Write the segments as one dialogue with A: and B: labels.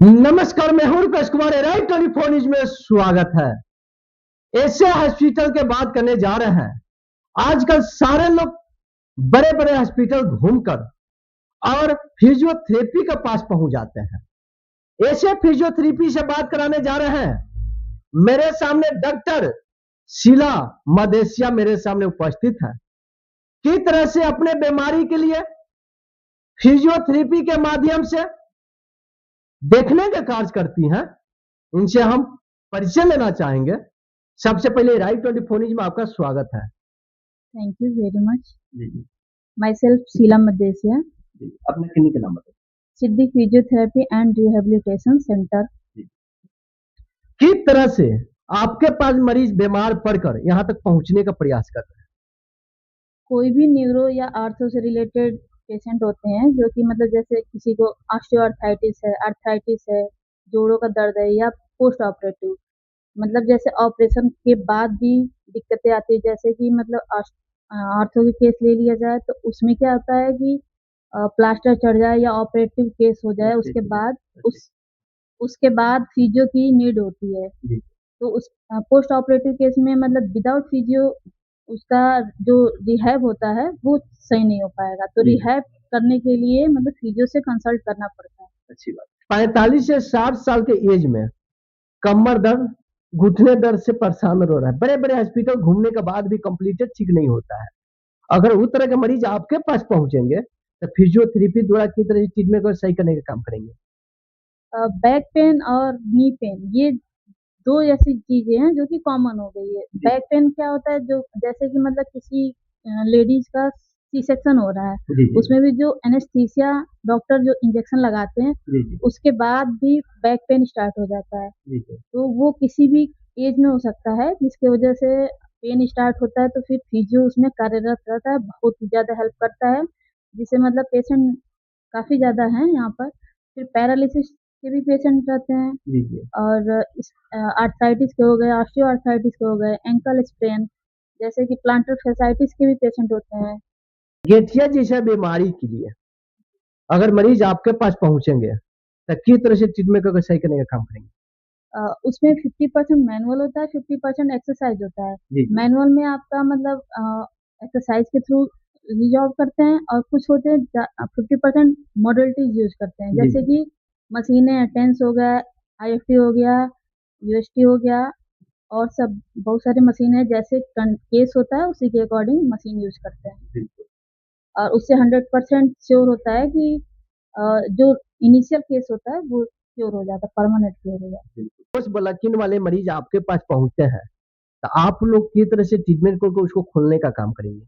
A: नमस्कार, मैं हूं रुपेश कुमार, राइट 24 न्यूज में स्वागत है। ऐसे हॉस्पिटल के बात करने जा रहे हैं। आजकल सारे लोग बड़े बड़े हॉस्पिटल घूमकर और फिजियोथेरेपी के पास पहुंच जाते हैं। ऐसे फिजियोथेरेपी से बात कराने जा रहे हैं। मेरे सामने डॉक्टर शीला मदेसिया मेरे सामने उपस्थित है। किस तरह से अपने बीमारी के लिए फिजियोथेरेपी के माध्यम से देखने का कार्य करती हैं, इनसे हम परिचय लेना चाहेंगे। सबसे पहले राइट 24 न्यूज में आपका स्वागत है।
B: Thank you very much. Myself Sheela Madesiya.
A: अपना क्लिनिक का नाम बताइए।
B: Siddhi physiotherapy and rehabilitation centre.
A: किस तरह से आपके पास मरीज बीमार पड़कर यहाँ तक पहुंचने का प्रयास कर रहे हैं?
B: कोई भी न्यूरो या आर्थो से रिलेटेड पेशेंट होते हैं जो कि मतलब जैसे किसी को ऑस्टियोआर्थराइटिस है, अर्थराइटिस है, जोड़ों का दर्द है, या पोस्ट ऑपरेटिव मतलब जैसे ऑपरेशन के बाद भी दिक्कतें आती है। जैसे कि मतलब आर्थो की केस ले लिया जाए तो उसमें क्या होता है कि प्लास्टर चढ़ जाए या ऑपरेटिव केस हो जाए, उसके बाद फिजियो की नीड होती है। तो उस पोस्ट ऑपरेटिव केस में मतलब विदाउट फिजियो उसका जो रिहैब होता है वो सही नहीं हो पाएगा। तो रिहैब करने के लिए मतलब फिजियो से कंसल्ट करना पड़ता है।
A: अच्छी बात। 45 से 60 साल के एज में कमर दर्द, घुटने दर्द से परेशान हो रहा है। बड़े बड़े हॉस्पिटल घूमने के बाद भी कंप्लीटेड ठीक नहीं होता है। अगर उस तरह के मरीज आपके पास पहुंचेंगे तो फिजियोथेरेपी द्वारा किस तरह से ट्रीटमेंट को सही करने का काम करेंगे?
B: बैक पेन और नी पेन ये दो ऐसी चीजें हैं जो कि कॉमन हो गई है। बैक पेन क्या होता है, जो जैसे कि मतलब किसी लेडीज का सी सेक्शन हो रहा है, उसमें भी जो एनेस्थीसिया डॉक्टर जो इंजेक्शन लगाते हैं उसके बाद भी बैक पेन स्टार्ट हो जाता है। तो वो किसी भी एज में हो सकता है, जिसकी वजह से पेन स्टार्ट होता है। तो फिर फिजियो उसमें कार्यरत रहता है, बहुत ही ज्यादा हेल्प करता है, जिससे मतलब पेशेंट काफी ज्यादा है यहाँ पर। फिर पैरालिसिस के भी पेशेंट रहते हैं, और आर्थराइटिस के हो गए, ऑस्टियोआर्थराइटिस के हो गए, एंकल स्प्रेन, जैसे कि प्लांटर फैसाइटिस के भी पेशेंट होते हैं।
A: गठिया जैसा बीमारी के लिए अगर मरीज आपके पास पहुंचेंगे तो किस तरह से ट्रीटमेंट को सही करने का काम करेंगे?
B: उसमें 50% मैनुअल होता है, 50% एक्सरसाइज होता है। मैनुअल में आपका मतलब एक्सरसाइज के थ्रू रिजॉल्व करते हैं, और कुछ होते हैं 50% मॉडलिटीज यूज करते हैं, जैसे कि मशीनें टेंस हो गया, IFT हो गया, UST हो गया, और सब बहुत सारी मशीनें जैसे केस होता है उसी के अकॉर्डिंग मशीन यूज करते हैं। और उससे 100% श्योर होता है कि जो इनिशियल केस होता है वो क्योर हो जाता है, परमानेंट क्योर हो जाता है।
A: पोस्ट ब्लॉकिंग वाले मरीज आपके पास पहुंचते हैं तो आप लोग किस तरह से ट्रीटमेंट को उसको खोलने का काम करेंगे?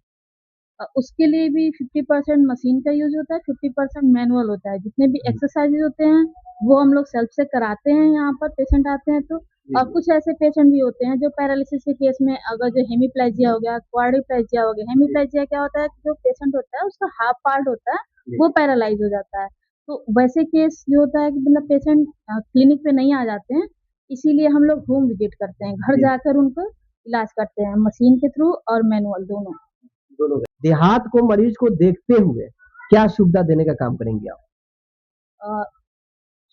B: उसके लिए भी 50% मशीन का यूज होता है, 50% मैनुअल होता है। जितने भी एक्सरसाइजेज होते हैं वो हम लोग सेल्फ से कराते हैं यहाँ पर पेशेंट आते हैं तो। और कुछ ऐसे पेशेंट भी होते हैं जो पैरालिसिस के केस में, अगर जो हेमीप्लेजिया हो गया, क्वाड्रिप्लेजिया हो गया। हेमीप्लेजिया क्या होता है, जो पेशेंट होता है उसका हाफ पार्ट होता है वो पैरालाइज हो जाता है। तो वैसे केस जो होता है कि मतलब पेशेंट क्लिनिक पे नहीं आ जाते हैं, इसीलिए हम लोग होम विजिट करते हैं, घर जाकर उनको इलाज करते हैं, मशीन के थ्रू और मैनुअल दोनों।
A: देहात को मरीज को देखते हुए क्या सुविधा देने का काम करेंगे आप?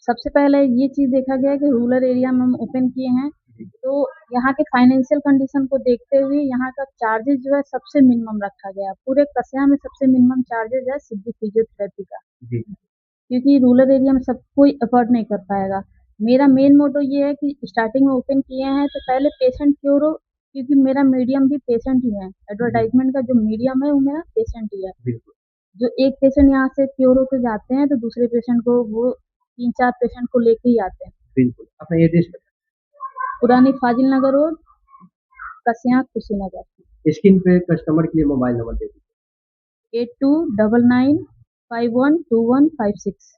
B: सबसे पहले ये चीज देखा गया कि रूरल एरिया में हम ओपन किए हैं, तो यहाँ के फाइनेंशियल कंडीशन को देखते हुए यहाँ का चार्जेस जो है सबसे मिनिमम रखा गया। पूरे कस्या में सबसे मिनिमम चार्जेस है सिद्धि फिजियोथेरेपी का, क्योंकि रूरल एरिया में सब कोई अफोर्ड नहीं कर पाएगा। मेरा मेन मोटो ये है कि स्टार्टिंग में ओपन किए हैं तो पहले पेशेंट क्योर हो, क्योंकि मेरा मीडियम भी पेशेंट ही है। एडवर्टाइजमेंट का जो मीडियम है वो मेरा पेशेंट ही है। जो एक पेशेंट यहाँ से क्योर होकर जाते हैं तो दूसरे पेशेंट को वो 3-4 पेशेंट को लेके ही आते हैं।
A: बिल्कुल। अपना एड्रेस
B: पुरानी फाजिल नगर रोड, कसिया, कुशीनगर।
A: स्क्रीन पे कस्टमर के लिए मोबाइल नंबर दे दीजिए।
B: 8299512156।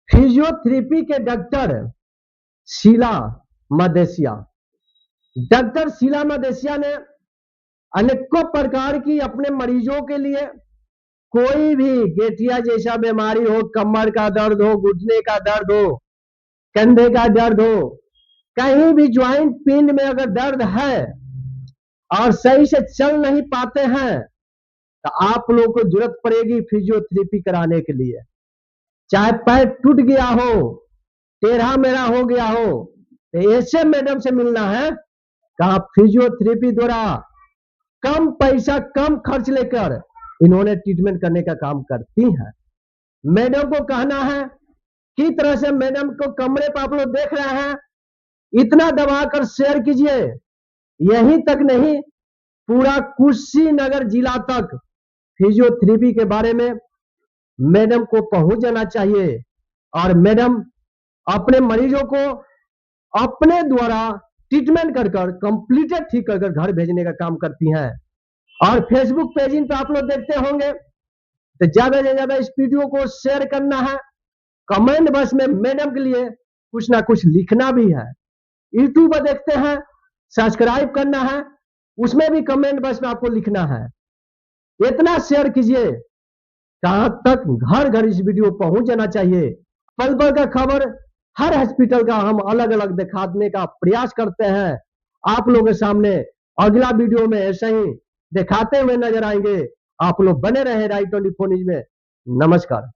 A: फिजियोथेरेपी के डॉक्टर शीला मदेसिया। डॉक्टर शीला मदेसिया ने अनेकों प्रकार की अपने मरीजों के लिए, कोई भी गठिया जैसा बीमारी हो, कमर का दर्द हो, घुटने का दर्द हो, कंधे का दर्द हो, कहीं भी ज्वाइंट पिन में अगर दर्द है और सही से चल नहीं पाते हैं तो आप लोगों को जरूरत पड़ेगी फिजियोथेरेपी कराने के लिए। चाहे पैर टूट गया हो, टेढ़ा मेढ़ा हो गया हो तो ऐसे मैडम से मिलना है। कहा फिजियोथेरेपी द्वारा कम पैसा कम खर्च लेकर इन्होंने ट्रीटमेंट करने का काम करती हैं। मैडम को कहना है किस तरह से मैडम को कमरे पर आप लोग देख रहे हैं, इतना दबाकर शेयर कीजिए। यहीं तक नहीं, पूरा कुशीनगर जिला तक फिजियोथेरेपी के बारे में मैडम को पहुंच जाना चाहिए और मैडम अपने मरीजों को अपने द्वारा ट्रीटमेंट कर कंप्लीटेड ठीक कर घर भेजने का काम करती हैं। और फेसबुक पेजिंग पे आप लोग देखते होंगे, तो ज्यादा से ज्यादा इस वीडियो को शेयर करना है। कमेंट बॉक्स में मैडम के लिए कुछ ना कुछ लिखना भी है। यूट्यूब पर देखते हैं, सब्सक्राइब करना है, उसमें भी कमेंट बॉक्स में आपको लिखना है। इतना शेयर कीजिए, कहां तक घर घर इस वीडियो पहुंच जाना चाहिए। पल पल का खबर हर हॉस्पिटल का हम अलग अलग दिखाने का प्रयास करते हैं। आप लोगों के सामने अगला वीडियो में ऐसे ही दिखाते हुए नजर आएंगे। आप लोग बने रहे राइट 24 न्यूज में। नमस्कार।